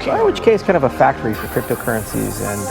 So IOHK is kind of a factory for cryptocurrencies and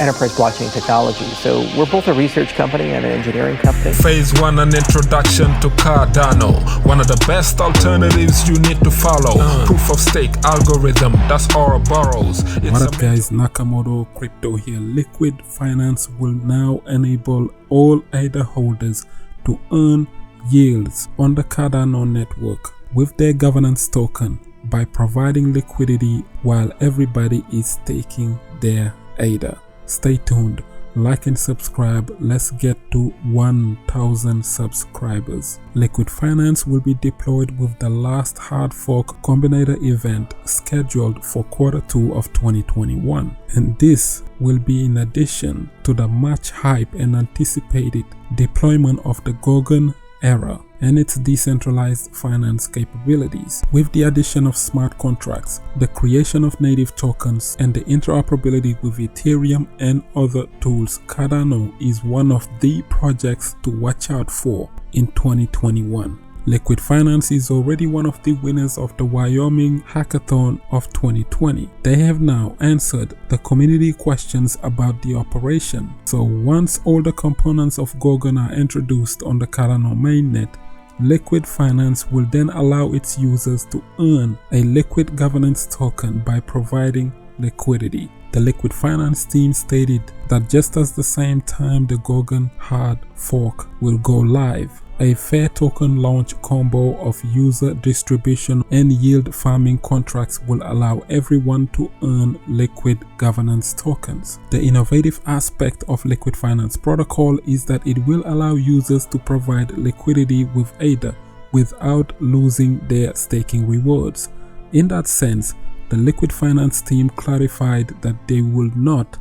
enterprise blockchain technology. So we're both a research company and an engineering company. Phase 1, an introduction to Cardano. One of the best alternatives you need to follow. Proof of stake algorithm, that's Ouroboros. What up guys, Nakamoto Crypto here. Liquid Finance will now enable all ADA holders to earn yields on the Cardano network with their governance token by providing liquidity while everybody is staking their ADA. Stay tuned, like and subscribe. Let's get to 1,000 subscribers. Liquid Finance will be deployed with the last hard fork combinator event scheduled for Q2 of 2021, and this will be in addition to the much hype and anticipated deployment of the goguen era and its decentralized finance capabilities. With the addition of smart contracts, the creation of native tokens, and the interoperability with Ethereum and other tools, Cardano is one of the projects to watch out for in 2021. Liquid Finance is already one of the winners of the Wyoming Hackathon of 2020. They have now answered the community questions about the operation. So once all the components of goguen are introduced on the Cardano mainnet, Liquid Finance will then allow its users to earn a liquid governance token by providing liquidity. The Liquid Finance team stated that just at the same time the goguen hard fork will go live, a fair token launch combo of user distribution and yield farming contracts will allow everyone to earn liquid governance tokens. The innovative aspect of Liquid Finance protocol is that it will allow users to provide liquidity with ADA without losing their staking rewards. In that sense, the Liquid Finance team clarified that they will not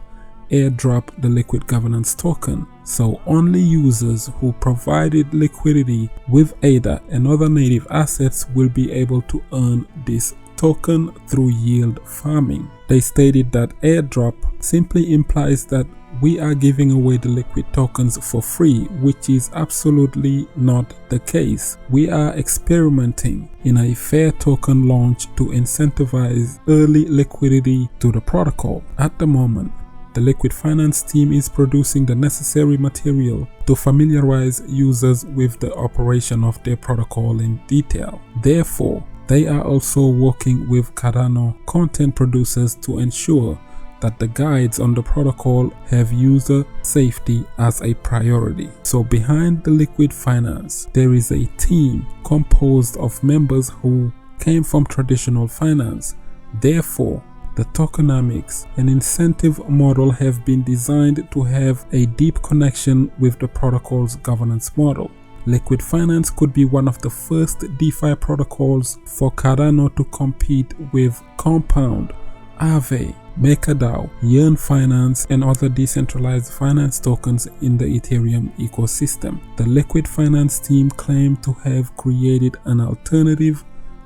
airdrop the liquid governance token, so only users who provided liquidity with ADA and other native assets will be able to earn this token through yield farming. They stated that airdrop simply implies that we are giving away the liquid tokens for free, which is absolutely not the case. We are experimenting in a fair token launch to incentivize early liquidity to the protocol. At the moment, the Liquid Finance team is producing the necessary material to familiarize users with the operation of their protocol in detail. Therefore, they are also working with Cardano content producers to ensure that the guides on the protocol have user safety as a priority. So behind the Liquid Finance, there is a team composed of members who came from traditional finance. Therefore, the tokenomics and incentive model have been designed to have a deep connection with the protocol's governance model. Liquid Finance could be one of the first DeFi protocols for Cardano to compete with Compound, Aave, MakerDAO, Yearn Finance, and other decentralized finance tokens in the Ethereum ecosystem. The Liquid Finance team claimed to have created an alternative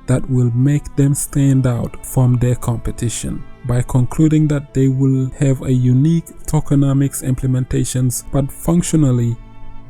that will make them stand out from their competition by concluding that they will have a unique tokenomics implementations, but functionally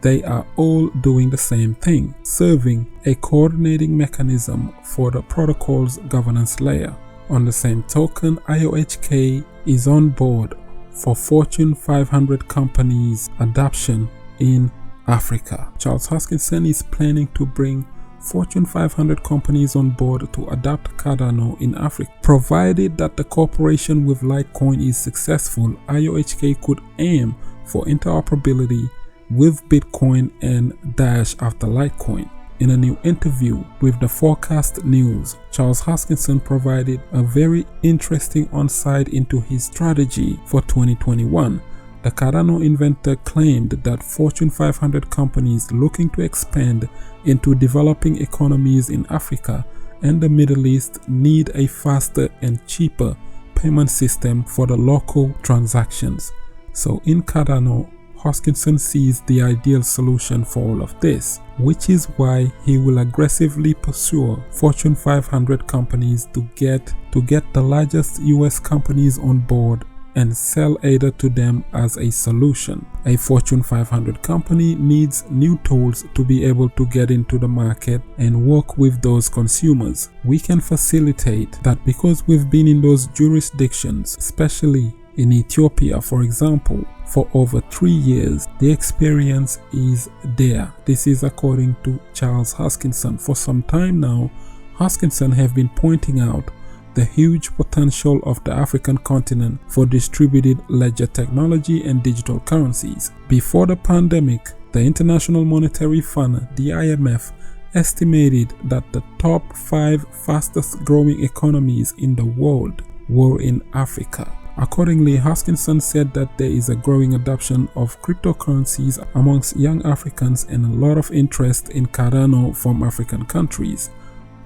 they are all doing the same thing, serving a coordinating mechanism for the protocol's governance layer. On the same token, IOHK is on board for Fortune 500 companies adoption in Africa. Charles Hoskinson is planning to bring Fortune 500 companies on board to adopt Cardano in Africa. Provided that the cooperation with Litecoin is successful, IOHK could aim for interoperability with Bitcoin and Dash after Litecoin. In a new interview with the Forecast News, Charles Hoskinson provided a very interesting insight into his strategy for 2021. The Cardano inventor claimed that Fortune 500 companies looking to expand into developing economies in Africa and the Middle East need a faster and cheaper payment system for the local transactions. So in Cardano, Hoskinson sees the ideal solution for all of this, which is why he will aggressively pursue Fortune 500 companies to get the largest US companies on board and sell ADA to them as a solution. A Fortune 500 company needs new tools to be able to get into the market and work with those consumers. We can facilitate that because we've been in those jurisdictions, especially in Ethiopia, for example, for over 3 years. The experience is there. This is according to Charles Hoskinson. For some time now, Hoskinson have been pointing out the huge potential of the African continent for distributed ledger technology and digital currencies. Before the pandemic, the International Monetary Fund, the IMF, estimated that the top 5 fastest growing economies in the world were in Africa. Accordingly, Hoskinson said that there is a growing adoption of cryptocurrencies amongst young Africans and a lot of interest in Cardano from African countries.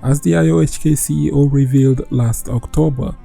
As the IOHK CEO revealed last October,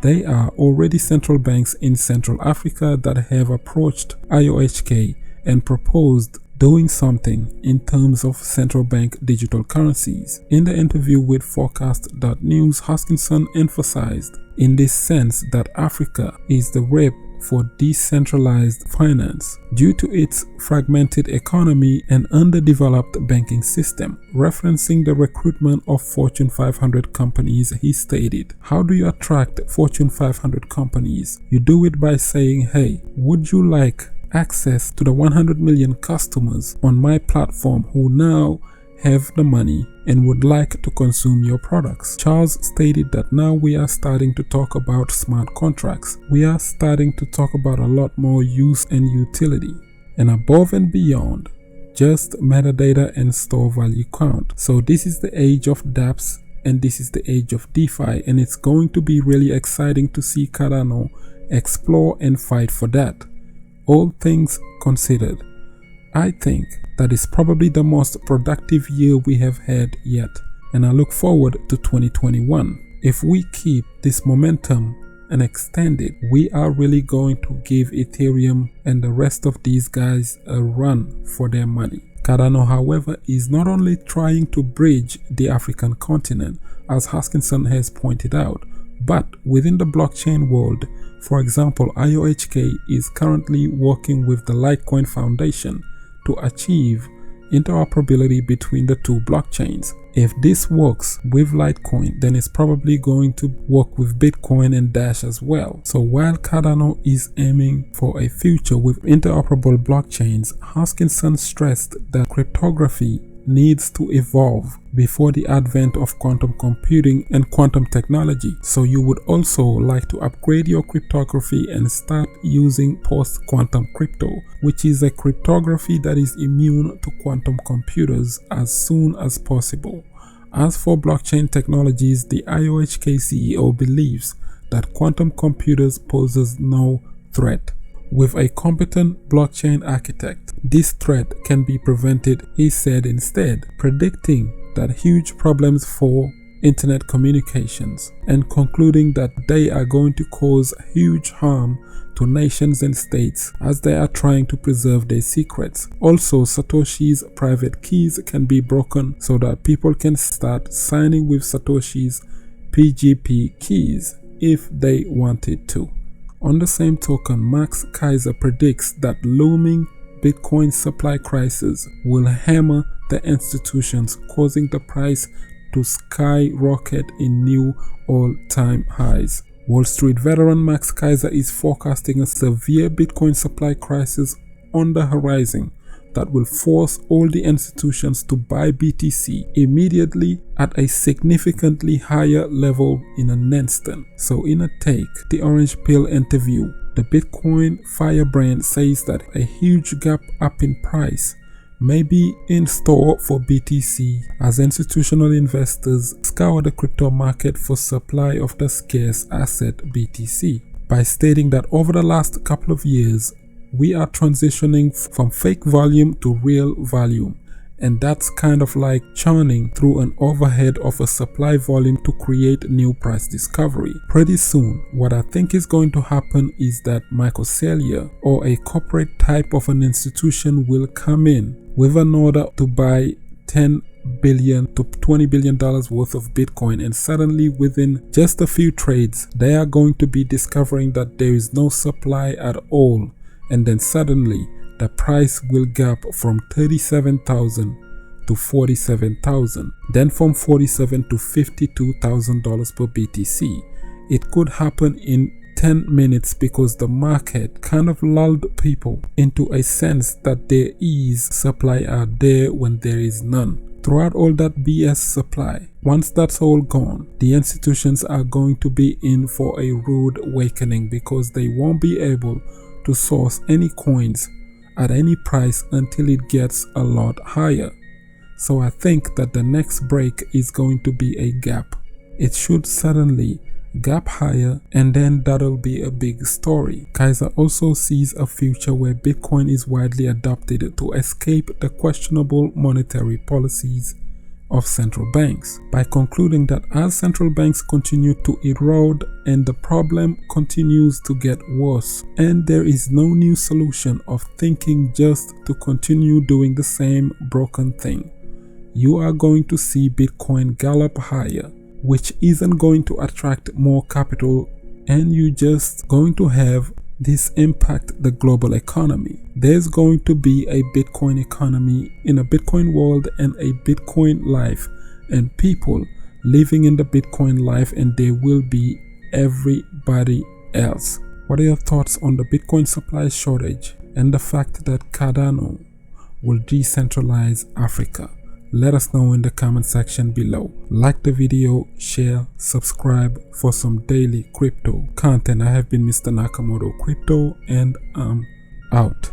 there are already central banks in Central Africa that have approached IOHK and proposed doing something in terms of central bank digital currencies. In the interview with Forecast.news, Hoskinson emphasized in this sense that Africa is the rep for decentralized finance due to its fragmented economy and underdeveloped banking system. Referencing the recruitment of Fortune 500 companies, he stated, "How do you attract Fortune 500 companies? You do it by saying, hey, would you like access to the 100 million customers on my platform who now have the money and would like to consume your products?" Charles stated that now we are starting to talk about smart contracts. We are starting to talk about a lot more use and utility, and above and beyond just metadata and store value count. So this is the age of dApps and this is the age of DeFi, and it's going to be really exciting to see Cardano explore and fight for that. All things considered, I think that is probably the most productive year we have had yet, and I look forward to 2021. If we keep this momentum and extend it, we are really going to give Ethereum and the rest of these guys a run for their money. Cardano, however, is not only trying to bridge the African continent, as Hoskinson has pointed out, but within the blockchain world. For example, IOHK is currently working with the Litecoin Foundation to achieve interoperability between the two blockchains. If this works with Litecoin, then it's probably going to work with Bitcoin and Dash as well. So while Cardano is aiming for a future with interoperable blockchains, Hoskinson stressed that cryptography needs to evolve before the advent of quantum computing and quantum technology. So you would also like to upgrade your cryptography and start using post-quantum crypto, which is a cryptography that is immune to quantum computers, as soon as possible. As for blockchain technologies, the IOHK CEO believes that quantum computers poses no threat. With a competent blockchain architect, this threat can be prevented, he said, instead predicting that huge problems for internet communications and concluding that they are going to cause huge harm to nations and states as they are trying to preserve their secrets. Also, Satoshi's private keys can be broken so that people can start signing with Satoshi's PGP keys if they wanted to. On the same token, Max Kaiser predicts that looming Bitcoin supply crisis will hammer the institutions, causing the price to skyrocket in new all-time highs. Wall Street veteran Max Kaiser is forecasting a severe Bitcoin supply crisis on the horizon that will force all the institutions to buy BTC immediately at a significantly higher level in an instant. So in a take, the Orange Pill interview, the Bitcoin firebrand says that a huge gap up in price may be in store for BTC as institutional investors scour the crypto market for supply of the scarce asset BTC, by stating that over the last couple of years, we are transitioning from fake volume to real volume, and that's kind of like churning through an overhead of a supply volume to create new price discovery. Pretty soon, what I think is going to happen is that Mycocelia, or a corporate type of an institution, will come in with an order to buy 10 billion to $20 billion worth of Bitcoin, and suddenly within just a few trades they are going to be discovering that there is no supply at all, and then suddenly the price will gap from 37,000 to 47,000, then from 47 to $52,000 per BTC. It could happen in 10 minutes because the market kind of lulled people into a sense that there is supply out there when there is none. Throughout all that BS supply, once that's all gone, the institutions are going to be in for a rude awakening because they won't be able to source any coins at any price until it gets a lot higher. So I think that the next break is going to be a gap. It should suddenly gap higher, and then that'll be a big story. Kaiser also sees a future where Bitcoin is widely adopted to escape the questionable monetary policies of central banks, by concluding that as central banks continue to erode and the problem continues to get worse, and there is no new solution of thinking just to continue doing the same broken thing, you are going to see Bitcoin gallop higher, which isn't going to attract more capital, and you just going to have this impact the global economy. There's going to be a Bitcoin economy in a Bitcoin world and a Bitcoin life, and people living in the Bitcoin life, and there will be everybody else. What are your thoughts on the Bitcoin supply shortage and the fact that Cardano will decentralize Africa? Let us know in the comment section below. Like the video, share, subscribe for some daily crypto content. I have been Mr. Nakamoto Crypto, and I'm out.